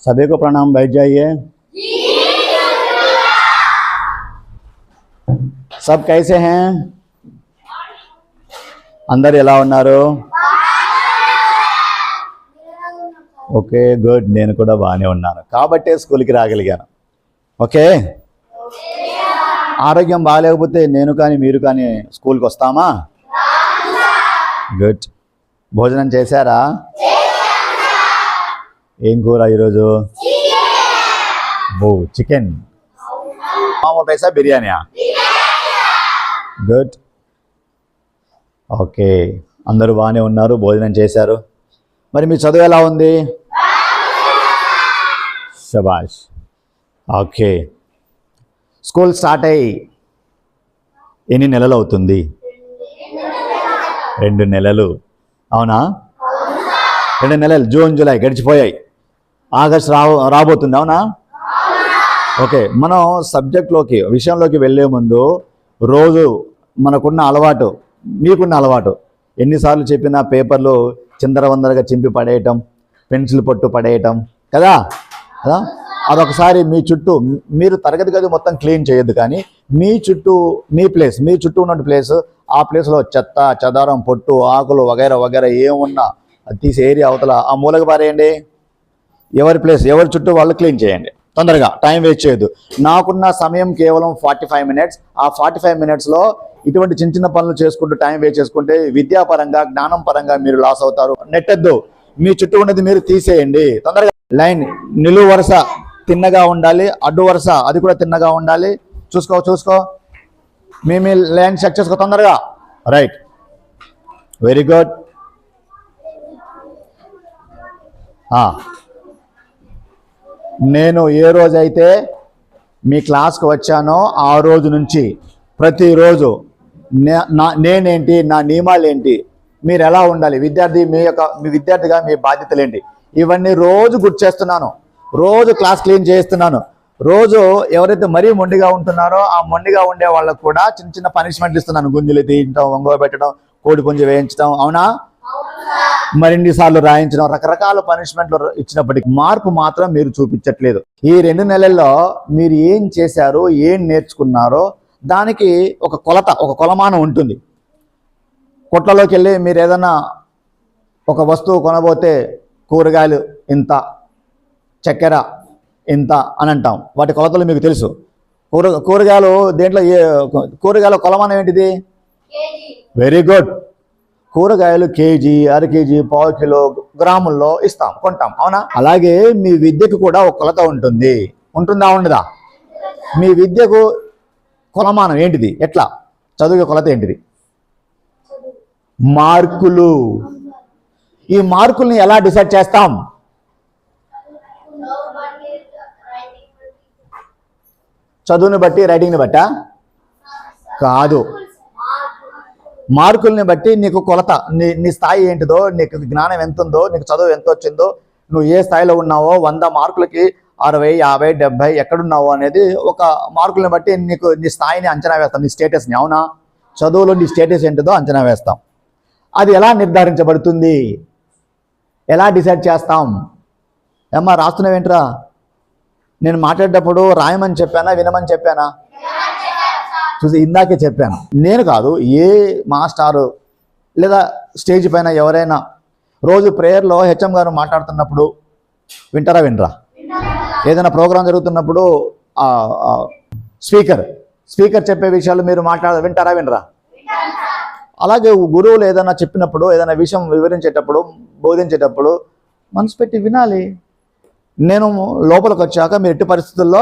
सभी को प्रणाम, बैठ जाइए। सब कैसे हैं? अंदर ఎలా ఉన్నారు? ఓకే గుడ్, నేను కూడా బాగానే ఉన్నాను కాబట్టే స్కూల్కి రాగలిగాను. ఓకే, ఆరోగ్యం బాగాలేకపోతే నేను కానీ మీరు కానీ స్కూల్కి వస్తామా? గుడ్. భోజనం చేశారా? ఏం కూర ఈరోజు? చికెన్. మామూలు రైసా బిర్యానీయా? గుడ్. ఓకే, అందరూ బాగానే ఉన్నారు, భోజనం చేశారు. మరి మీ చదువు ఎలా ఉంది? శబాష్. ఓకే, స్కూల్ స్టార్ట్ అయ్యి ఎన్ని నెలలు అవుతుంది? 2 నెలలు. అవునా? 2 నెలలు, జూన్ జూలై గడిచిపోయాయి, ఆగస్ట్ రాబోతుంది. అవునా? ఓకే, మనం సబ్జెక్ట్లోకి విషయంలోకి వెళ్ళే ముందు రోజు మనకున్న అలవాటు, మీకున్న అలవాటు, ఎన్నిసార్లు చెప్పినా పేపర్లు చిందరవందరగా చింపి పడేయటం, పెన్సిల్ పొట్టు పడేయటం కదా. అదొకసారి మీ చుట్టూ, మీరు తరగతి గది మొత్తం క్లీన్ చేయొద్దు, కానీ మీ చుట్టూ, మీ ప్లేస్, మీ చుట్టూ ఉన్న ప్లేస్, ఆ ప్లేస్లో చెత్త చెదారం పొట్టు ఆకులు వగైరా వగైరా ఏమున్నా అది తీసి ఏరియా అవతల ఆ మూలకి పారేయండి. ఎవరి ప్లేస్ ఎవరి చుట్టూ వాళ్ళు క్లీన్ చేయండి. తొందరగా, టైం వేస్ట్ చేయొద్దు. నాకున్న సమయం కేవలం 45 మినిట్స్. ఆ 45 మినిట్స్లో ఇటువంటి చిన్న చిన్న పనులు చేసుకుంటూ టైం వేస్ట్ చేసుకుంటే విద్యాపరంగా జ్ఞానం పరంగా మీరు లాస్ అవుతారు. నెట్టద్దు, మీ చుట్టూ ఉన్నది మీరు తీసేయండి. తొందరగా లైన్, నిలువు వరుస తిన్నగా ఉండాలి, అడ్డు వరుస అది కూడా తిన్నగా ఉండాలి. చూసుకో, మీ లైన్ చెక్ చేసుకో తొందరగా. Right, very good. నేను ఏ రోజైతే మీ క్లాస్కి వచ్చానో ఆ రోజు నుంచి ప్రతిరోజు నేనేంటి, నా నియమాలు ఏంటి, మీరు ఎలా ఉండాలి, మీ విద్యార్థిగా మీ బాధ్యతలు ఏంటి, ఇవన్నీ రోజు గుర్తు చేస్తున్నాను. రోజు క్లాస్ క్లీన్ చేస్తున్నాను. రోజు ఎవరైతే మరీ మొండిగా ఉంటున్నారో ఆ మొండిగా ఉండే వాళ్ళకు కూడా చిన్న చిన్న పనిష్మెంట్లు ఇస్తున్నాను. గుంజులు తీయించడం, ఒంగో పెట్టడం, కోడి పుంజు వేయించడం. అవునా? మరిన్నిసార్లు రాయించడం, రకరకాల పనిష్మెంట్లు ఇచ్చినప్పటికీ మార్పు మాత్రం మీరు చూపించట్లేదు. ఈ 2 నెలల్లో మీరు ఏం చేశారో, ఏం నేర్చుకున్నారో దానికి ఒక కొలత, ఒక కొలమానం ఉంటుంది. కొట్లలోకి వెళ్ళి మీరు ఏదైనా ఒక వస్తువు కొనబోతే కూరగాయలు ఇంత, చక్కెర ఇంత అని అంటాం. వాటి కొలతలు మీకు తెలుసు. కూరగాయలు దేంట్లో, కూరగాయల కొలమానం ఏంటిది? Very good. కూరగాయలు కేజీ, అర కేజీ, పావు కిలో, గ్రాముల్లో ఇస్తాం, కొంటాం. అవునా? అలాగే మీ విద్యకు కూడా ఒక కొలత ఉంటుంది. ఉంటుందా? ఉండదా? మీ విద్యకు కొలమానం ఏంటిది? ఎట్లా? చదువు కొలత ఏంటిది? మార్కులు. ఈ మార్కుల్ని ఎలా డిసైడ్ చేస్తాం? చదువుని బట్టి, రైటింగ్ని బట్టా? కాదు, మార్కుల్ని బట్టి నీకు కొలత. నీ స్థాయి ఏంటిదో, నీకు జ్ఞానం ఎంత ఉందో, నీకు చదువు ఎంత వచ్చిందో, నువ్వు ఏ స్థాయిలో ఉన్నావో, 100 మార్కులకి 60, 50, 70 ఎక్కడున్నావో అనేది ఒక మార్కుల్ని బట్టి నీకు నీ స్థాయిని అంచనా వేస్తాం, నీ స్టేటస్ని. అవునా? చదువులో నీ స్టేటస్ ఏంటిదో అంచనా వేస్తాం. అది ఎలా నిర్ధారించబడుతుంది? ఎలా డిసైడ్ చేస్తాం? ఏమ్మా రాస్తున్నావేంట్రా? నేను మాట్లాడేటప్పుడు రాయమని చెప్పానా, వినమని చెప్పానా? చూసి ఇందాకే చెప్పాను. నేను కాదు, ఏ మాస్టారు లేదా స్టేజ్ పైన ఎవరైనా రోజు ప్రేయర్లో హెచ్ఎం గారు మాట్లాడుతున్నప్పుడు వినరా? ఏదైనా ప్రోగ్రాం జరుగుతున్నప్పుడు స్పీకర్ చెప్పే విషయాలు మీరు వినరా? అలాగే గురువులు ఏదైనా చెప్పినప్పుడు, ఏదైనా విషయం వివరించేటప్పుడు, బోధించేటప్పుడు మనసు పెట్టి వినాలి. నేను లోపలికి వచ్చాక మీరు ఎట్టి పరిస్థితుల్లో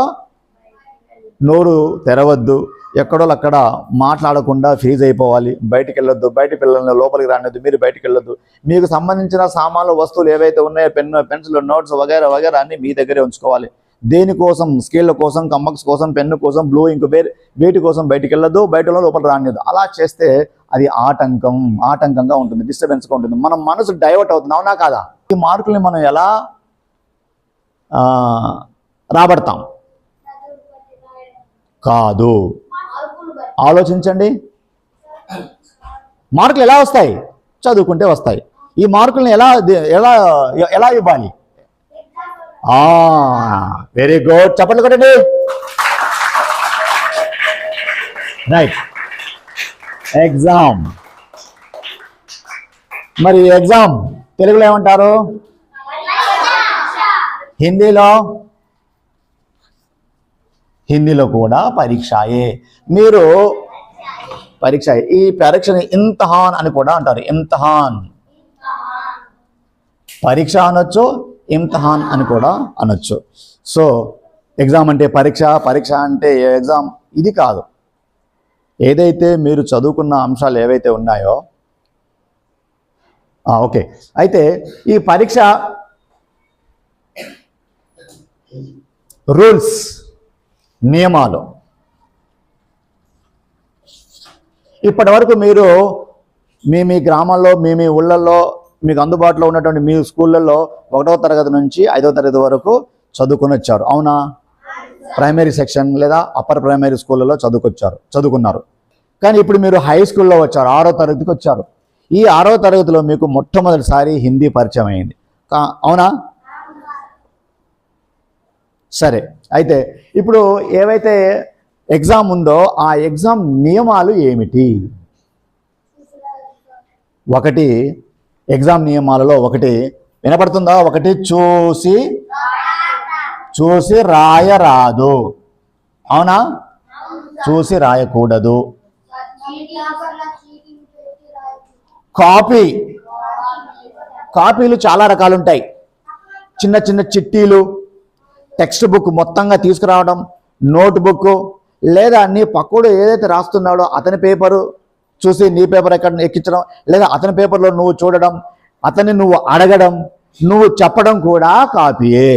నోరు తెరవద్దు, ఎక్కడో అక్కడ మాట్లాడకుండా ఫీజు అయిపోవాలి. బయటికి వెళ్ళొద్దు, బయట పిల్లల్ని లోపలికి రానివద్దు, మీరు బయటికి వెళ్ళొద్దు. మీకు సంబంధించిన సామాన్లు, వస్తువులు ఏవైతే ఉన్నాయో, పెన్సిల్, నోట్స్ వగైరా వగైరా అన్ని మీ దగ్గరే ఉంచుకోవాలి. దేనికోసం, స్కేళ్ళ కోసం, కంబక్స్ కోసం, పెన్ను కోసం, బ్లూ ఇంక్, వేటి కోసం బయటికి వెళ్ళొద్దు, బయట లోపలికి రానివద్దు. అలా చేస్తే అది ఆటంకంగా ఉంటుంది, డిస్టర్బెన్స్గా ఉంటుంది. మన మనసు డైవర్ట్ అవుతుంది. అవునా కాదా? ఈ మార్కుల్ని మనం ఎలా రాబడతాం? కాదు, ఆలోచించండి. మార్కులు ఎలా వస్తాయి? చదువుకుంటే వస్తాయి. ఈ మార్కుల్ని ఎలా ఇవ్వాలి? వెరీ గుడ్, చప్పట్లు కొట్టండి. Right, exam. మరి ఎగ్జామ్ తెలుగులో ఏమంటారు? హిందీలో కూడా పరీక్షయే. మీరు పరీక్ష, ఈ పరీక్షని ఇమ్తిహాన్ అని కూడా అంటారు. ఇమ్తిహాన్, పరీక్ష అనొచ్చు, ఇమ్తిహాన్ అని కూడా అనొచ్చు. సో ఎగ్జామ్ అంటే పరీక్ష, పరీక్ష అంటే ఎగ్జామ్, ఇది కాదు. ఏదైతే మీరు చదువుకున్న అంశాలు ఏవైతే ఉన్నాయో, ఓకే, అయితే ఈ పరీక్ష రూల్స్, నియమాలు, ఇప్పటి వరకు మీరు మీ గ్రామాల్లో, మీ ఊళ్ళల్లో మీకు అందుబాటులో ఉన్నటువంటి మీ స్కూళ్ళల్లో 1వ తరగతి నుంచి 5వ తరగతి వరకు చదువుకొని వచ్చారు, అవునా? ప్రైమరీ సెక్షన్ లేదా అప్పర్ ప్రైమరీ స్కూళ్ళలో చదువుకున్నారు. కానీ ఇప్పుడు మీరు హై స్కూల్లో వచ్చారు, 6వ తరగతికి వచ్చారు. ఈ 6వ తరగతిలో మీకు మొట్టమొదటిసారి హిందీ పరిచయం అయింది, అవునా? సరే, అయితే ఇప్పుడు ఏవైతే ఎగ్జామ్ ఉందో ఆ ఎగ్జామ్ నియమాలు ఏమిటి? ఒకటి, ఎగ్జామ్ నియమాలలో ఒకటి వినపడుతుందా? ఒకటి, చూసి రాయరాదు, అవునా? చూసి రాయకూడదు. కాపీలు చాలా రకాలు ఉంటాయి. చిన్న చిన్న చిట్టీలు, టెక్స్ట్ బుక్ మొత్తంగా తీసుకురావడం, నోట్ బుక్, లేదా నీ పక్కడు ఏదైతే రాస్తున్నాడో అతని పేపరు చూసి నీ పేపర్ ఎక్కడ ఎక్కించడం, లేదా అతని పేపర్లో నువ్వు చూడడం, అతన్ని నువ్వు అడగడం, నువ్వు చెప్పడం కూడా కాపీయే.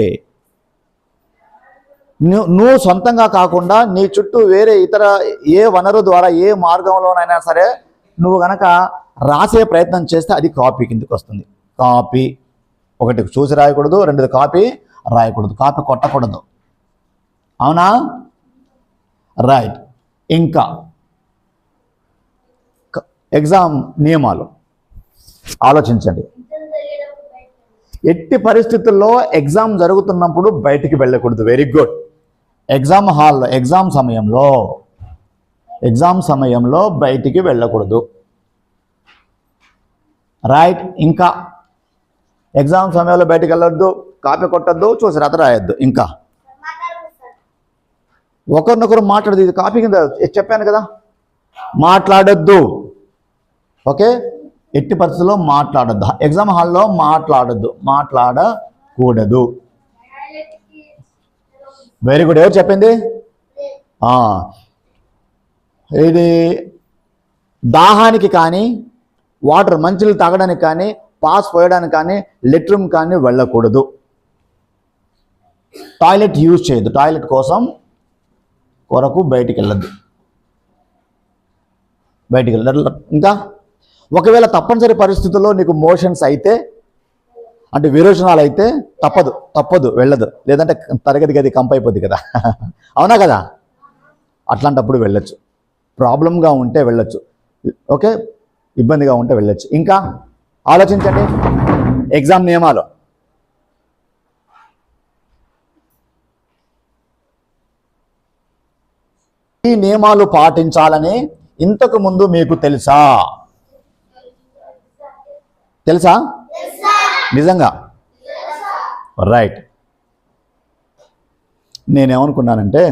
నువ్వు సొంతంగా కాకుండా నీ చుట్టూ వేరే ఇతర ఏ వనరు ద్వారా, ఏ మార్గంలోనైనా సరే నువ్వు గనక రాసే ప్రయత్నం చేస్తే అది కాపీ కిందకి వస్తుంది. కాపీ ఒకటి చూసి రాయకూడదు, రెండోది కాపీ రాయకూడదు, కాపీ కొట్టకూడదు, అవునా? రైట్. ఇంకా ఎగ్జామ్ నియమాలు ఆలోచించండి. ఎట్టి పరిస్థితుల్లో ఎగ్జామ్ జరుగుతున్నప్పుడు బయటికి వెళ్ళకూడదు. Very good. ఎగ్జామ్ హాల్లో, ఎగ్జామ్ సమయంలో బయటికి వెళ్ళకూడదు. రైట్. ఇంకా ఎగ్జామ్ సమయంలో బయటికి వెళ్ళొద్దు, కాపీ కొట్టద్దు, చూసి రాత రాయొద్దు. ఇంకా ఒకరినొకరు మాట్లాడదు, ఇది కాపీ కింద చెప్పాను కదా, మాట్లాడొద్దు. ఓకే, ఎట్టి పరిస్థితుల్లో మాట్లాడొద్దు. ఎగ్జామ్ హాల్లో మాట్లాడకూడదు. Very good. ఎవరు చెప్పింది? ఇది దాహానికి కానీ, వాటర్ మంచినీళ్ళు తాగడానికి కానీ, పాస్ పోయడానికి కానీ, లెట్రూమ్ కానీ వెళ్ళకూడదు. టాయిలెట్ యూజ్ చేయొద్దు, టాయిలెట్ కొరకు బయటికి వెళ్ళద్దు. ఇంకా ఒకవేళ తప్పనిసరి పరిస్థితుల్లో నీకు మోషన్స్ అయితే, అంటే విరోచనాలు అయితే తప్పదు వెళ్ళదు, లేదంటే తరగతి గది కంపైపోద్ది కదా, అవునా కదా? అట్లాంటప్పుడు వెళ్ళొచ్చు. ప్రాబ్లంగా ఉంటే వెళ్ళొచ్చు, ఓకే, ఇబ్బందిగా ఉంటే వెళ్ళొచ్చు. ఇంకా ఆలోచించండి ఎగ్జామ్ నియమాలు. ఈ నియమాలు పాటించాలని ఇంతకు ముందు మీకు తెలుసా? నిజంగా? రైట్. నేనేమనుకున్నానంటే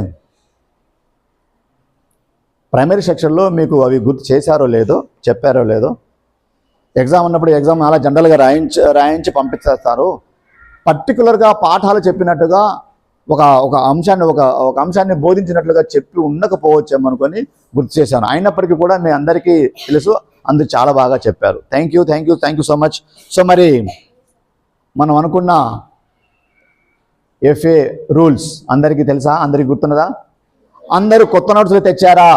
ప్రైమరీ సెక్షన్లో మీకు అవి గుర్తు చేశారో లేదో, చెప్పారో లేదో, ఎగ్జామ్ ఉన్నప్పుడు ఎగ్జామ్ అలా జనరల్గా రాయించి పంపించేస్తారు. పర్టికులర్గా పాఠాలు చెప్పినట్టుగా ఒక అంశాన్ని బోధించినట్లుగా చెప్పి ఉండకపోవచ్చేమో అనుకొని గుర్తు చేశాను. అయినప్పటికీ కూడా మీ అందరికీ తెలుసు, అందరు చాలా బాగా చెప్పారు. Thank you so much. So మరి మనం అనుకున్న FA రూల్స్ అందరికీ తెలుసా? అందరికీ గుర్తున్నదా? అందరూ కొత్త నోట్స్లు తెచ్చారా?